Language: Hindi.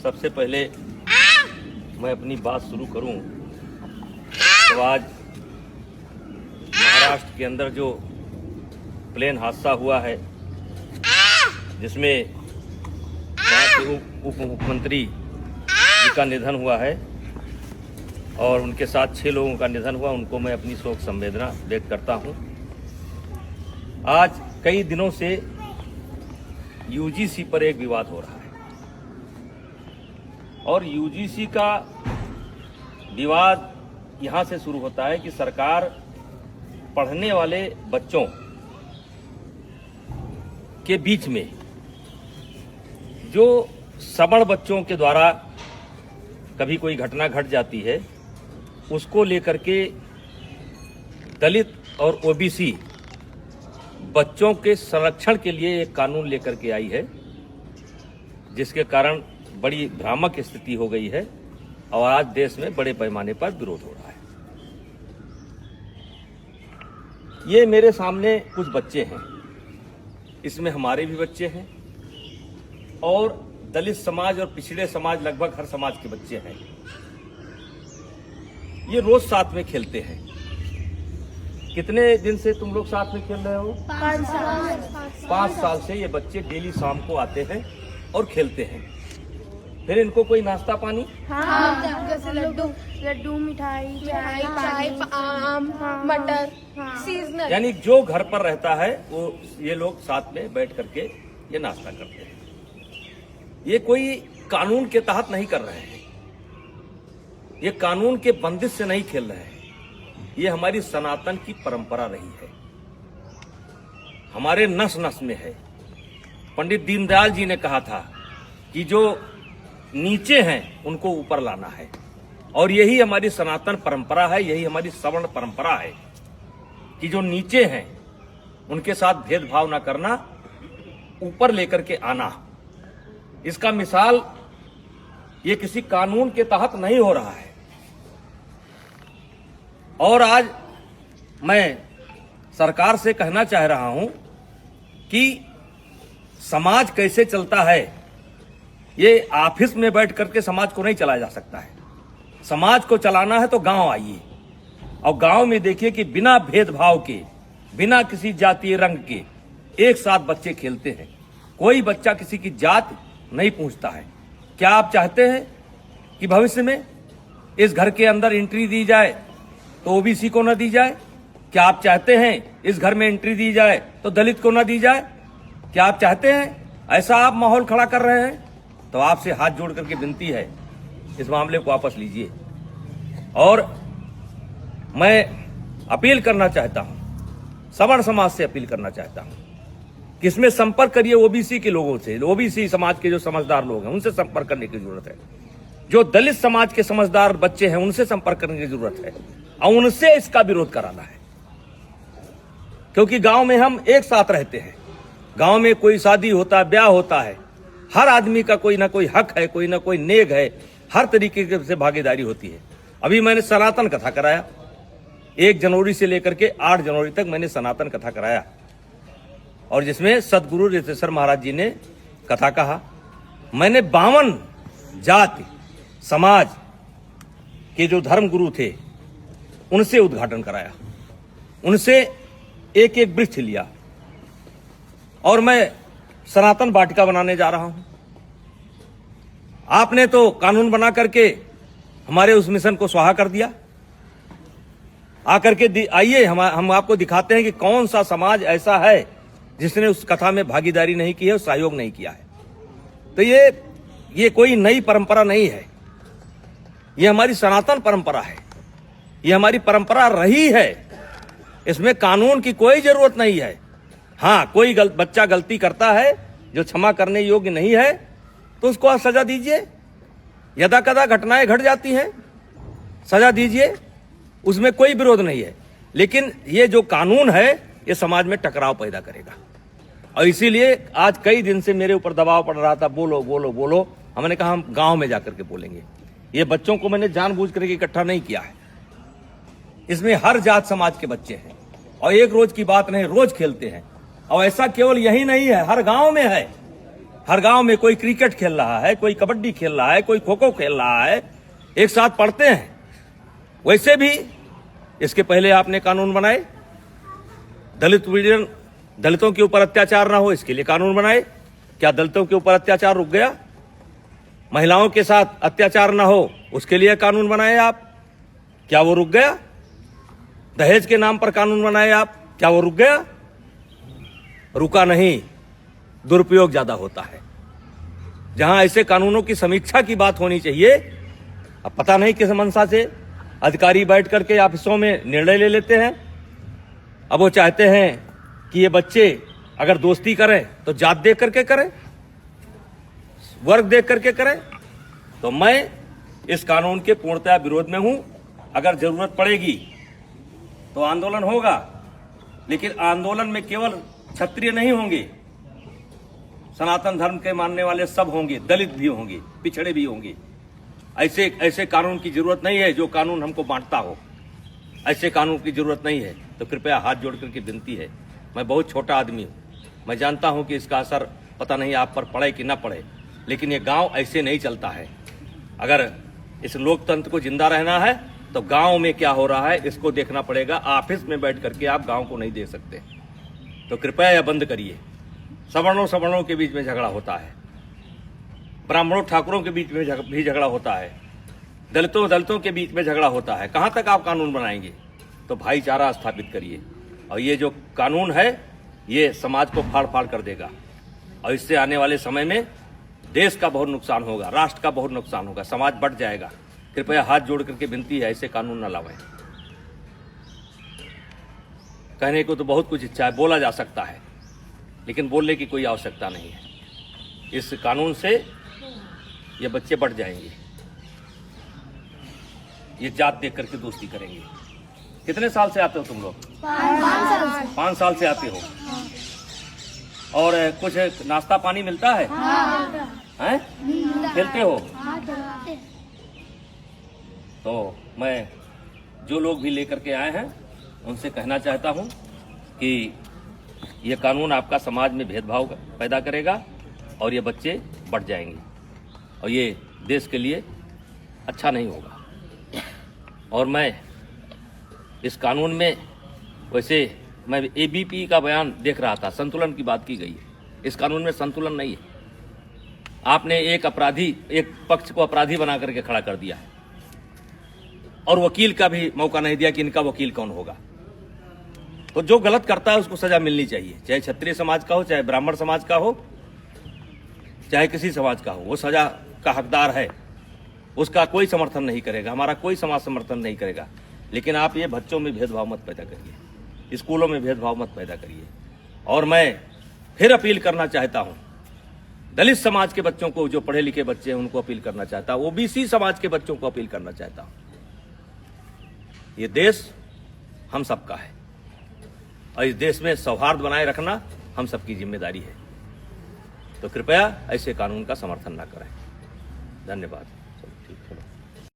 सबसे पहले मैं अपनी बात शुरू करूं तो आज महाराष्ट्र के अंदर जो प्लेन हादसा हुआ है जिसमें वहाँ के उप मुख्यमंत्री जी का निधन हुआ है और उनके साथ 6 लोगों का निधन हुआ, उनको मैं अपनी शोक संवेदना व्यक्त करता हूँ। आज कई दिनों से यूजीसी पर एक विवाद हो रहा है और यूजीसी का विवाद यहाँ से शुरू होता है कि सरकार पढ़ने वाले बच्चों के बीच में जो सवर्ण बच्चों के द्वारा कभी कोई घटना घट जाती है उसको लेकर के दलित और ओबीसी बच्चों के संरक्षण के लिए एक कानून लेकर के आई है, जिसके कारण बड़ी भ्रामक स्थिति हो गई है और आज देश में बड़े पैमाने पर विरोध हो रहा है। ये मेरे सामने कुछ बच्चे हैं, इसमें हमारे भी बच्चे हैं और दलित समाज और पिछड़े समाज लगभग हर समाज के बच्चे हैं। ये रोज साथ में खेलते हैं। कितने दिन से तुम लोग साथ में खेल रहे हो? 5 साल से ये बच्चे डेली शाम को आते हैं और खेलते हैं। फिर इनको कोई नाश्ता पानी? हाँ, जैसे लड्डू मिठाई चाय आम मटर सीजनल, यानी जो घर पर रहता है वो ये लोग साथ में बैठ करके ये नाश्ता करते हैं। ये कोई कानून के तहत नहीं कर रहे हैं, ये कानून के बंदिश से नहीं खेल रहे हैं। ये हमारी सनातन की परंपरा रही है, हमारे नस नस में है। पंडित दीनदयाल जी ने कहा था कि जो नीचे हैं उनको ऊपर लाना है और यही हमारी सनातन परंपरा है, यही हमारी सवर्ण परंपरा है कि जो नीचे हैं उनके साथ भेदभाव ना करना, ऊपर लेकर के आना। इसका मिसाल ये किसी कानून के तहत नहीं हो रहा है। और आज मैं सरकार से कहना चाह रहा हूं कि समाज कैसे चलता है, ये ऑफिस में बैठ करके समाज को नहीं चलाया जा सकता है। समाज को चलाना है तो गांव आइए और गांव में देखिए कि बिना भेदभाव के, बिना किसी जातीय रंग के एक साथ बच्चे खेलते हैं। कोई बच्चा किसी की जात नहीं पूछता है। क्या आप चाहते हैं कि भविष्य में इस घर के अंदर एंट्री दी जाए तो ओबीसी को न दी जाए? क्या आप चाहते हैं इस घर में एंट्री दी जाए तो दलित को न दी जाए? क्या आप चाहते हैं ऐसा आप माहौल खड़ा कर रहे हैं? तो आपसे हाथ जोड़ करके विनती है, इस मामले को वापस लीजिए। और मैं अपील करना चाहता हूं, सवर्ण समाज से अपील करना चाहता हूं कि इसमें संपर्क करिए ओबीसी के लोगों से। ओबीसी समाज के जो समझदार लोग हैं उनसे संपर्क करने की जरूरत है। जो दलित समाज के समझदार बच्चे हैं उनसे संपर्क करने की जरूरत है और उनसे इसका विरोध कराना है, क्योंकि गांव में हम एक साथ रहते हैं। गांव में कोई शादी होता है, ब्याह होता है, हर आदमी का कोई ना कोई हक है, कोई ना कोई नेग है, हर तरीके से भागीदारी होती है। अभी मैंने सनातन कथा कराया, 1 जनवरी से लेकर के 8 जनवरी तक मैंने सनातन कथा कराया और जिसमें सदगुरु रितेश्वर महाराज जी ने कथा कहा। मैंने 52 जाति समाज के जो धर्म गुरु थे उनसे उद्घाटन कराया, उनसे एक एक वृक्ष लिया और मैं सनातन वाटिका बनाने जा रहा हूं। आपने तो कानून बना करके हमारे उस मिशन को स्वाहा कर दिया। आकर के आइए, हम आपको दिखाते हैं कि कौन सा समाज ऐसा है जिसने उस कथा में भागीदारी नहीं की है, सहयोग नहीं किया है। तो ये कोई नई परंपरा नहीं है, ये हमारी सनातन परंपरा है, ये हमारी परंपरा रही है। इसमें कानून की कोई जरूरत नहीं है। हाँ, कोई बच्चा गलती करता है जो क्षमा करने योग्य नहीं है तो उसको आप सजा दीजिए। यदा कदा घटनाएं घट जाती हैं, सजा दीजिए, उसमें कोई विरोध नहीं है। लेकिन ये जो कानून है ये समाज में टकराव पैदा करेगा और इसीलिए आज कई दिन से मेरे ऊपर दबाव पड़ रहा था, बोलो बोलो बोलो। हमने कहा हम गांव में जाकर के बोलेंगे। ये बच्चों को मैंने जानबूझ करके इकट्ठा नहीं किया है, इसमें हर जात समाज के बच्चे हैं और एक रोज की बात नहीं, रोज खेलते हैं। और ऐसा केवल यही नहीं है, हर गांव में है। हर गांव में कोई क्रिकेट खेल रहा है, कोई कबड्डी खेल रहा है, कोई खो खो खेल रहा है, एक साथ पढ़ते हैं। वैसे भी इसके पहले आपने कानून बनाए, दलितों के ऊपर अत्याचार ना हो इसके लिए कानून बनाए। क्या दलितों के ऊपर अत्याचार रुक गया? महिलाओं के साथ अत्याचार ना हो उसके लिए कानून बनाए आप, क्या वो रुक गया? दहेज के नाम पर कानून बनाए आप, क्या वो रुक गया? रुका नहीं, दुरुपयोग ज्यादा होता है। जहां ऐसे कानूनों की समीक्षा की बात होनी चाहिए, अब पता नहीं किस मंशा से अधिकारी बैठ करके ऑफिसों में निर्णय ले लेते हैं। अब वो चाहते हैं कि ये बच्चे अगर दोस्ती करें तो जात देख करके करें, वर्ग देख करके करें। तो मैं इस कानून के पूर्णतः विरोध में हूं। अगर जरूरत पड़ेगी तो आंदोलन होगा, लेकिन आंदोलन में केवल क्षत्रिय नहीं होंगे, सनातन धर्म के मानने वाले सब होंगे, दलित भी होंगे, पिछड़े भी होंगे। ऐसे कानून की जरूरत नहीं है जो कानून हमको बांटता हो। ऐसे कानून की जरूरत नहीं है। तो कृपया हाथ जोड़ करके विनती है, मैं बहुत छोटा आदमी हूं, मैं जानता हूं कि इसका असर पता नहीं आप पर पड़े कि ना पड़े, लेकिन ये गांव ऐसे नहीं चलता है। अगर इस लोकतंत्र को जिंदा रहना है तो गांव में क्या हो रहा है इसको देखना पड़ेगा। ऑफिस में बैठ करके आप गांव को नहीं दे सकते। तो कृपया यह बंद करिए। सवर्णों के बीच में झगड़ा होता है, ब्राह्मणों ठाकुरों के बीच में भी झगड़ा होता है, दलितों के बीच में झगड़ा होता है। कहां तक आप कानून बनाएंगे? तो भाईचारा स्थापित करिए। और ये जो कानून है ये समाज को फाड़ फाड़ कर देगा, और इससे आने वाले समय में देश का बहुत नुकसान होगा, राष्ट्र का बहुत नुकसान होगा, समाज बढ़ जाएगा। कृपया हाथ जोड़ करके विनती है, ऐसे कानून न लाएं। कहने को तो बहुत कुछ इच्छा है, बोला जा सकता है, लेकिन बोलने की कोई आवश्यकता नहीं है। इस कानून से ये बच्चे बढ़ जाएंगे, ये जात देख करके दोस्ती करेंगे। कितने साल से आते हो तुम लोग? 5 साल से आते हो। और कुछ नाश्ता पानी मिलता है? हैं? खेलते हो? तो मैं जो लोग भी लेकर के आए हैं उनसे कहना चाहता हूं कि ये कानून आपका समाज में भेदभाव पैदा करेगा और ये बच्चे बढ़ जाएंगे, और ये देश के लिए अच्छा नहीं होगा। और मैं इस कानून में, वैसे मैं एबीपी का बयान देख रहा था, संतुलन की बात की गई है। इस कानून में संतुलन नहीं है। आपने एक पक्ष को अपराधी बना करके खड़ा कर दिया है, और वकील का भी मौका नहीं दिया कि इनका वकील कौन होगा। तो जो गलत करता है उसको सजा मिलनी चाहिए, चाहे क्षत्रिय समाज का हो, चाहे ब्राह्मण समाज का हो, चाहे किसी समाज का हो, वो सजा का हकदार है। उसका कोई समर्थन नहीं करेगा, हमारा कोई समाज समर्थन नहीं करेगा। लेकिन आप ये बच्चों में भेदभाव मत पैदा करिए, स्कूलों में भेदभाव मत पैदा करिए। और मैं फिर अपील करना चाहता हूं दलित समाज के बच्चों को, जो पढ़े लिखे बच्चे हैं उनको अपील करना चाहता हूं, ओबीसी समाज के बच्चों को अपील करना चाहता हूं। ये देश हम सबका है, और इस देश में सौहार्द बनाए रखना हम सबकी जिम्मेदारी है। तो कृपया ऐसे कानून का समर्थन न करें। धन्यवाद।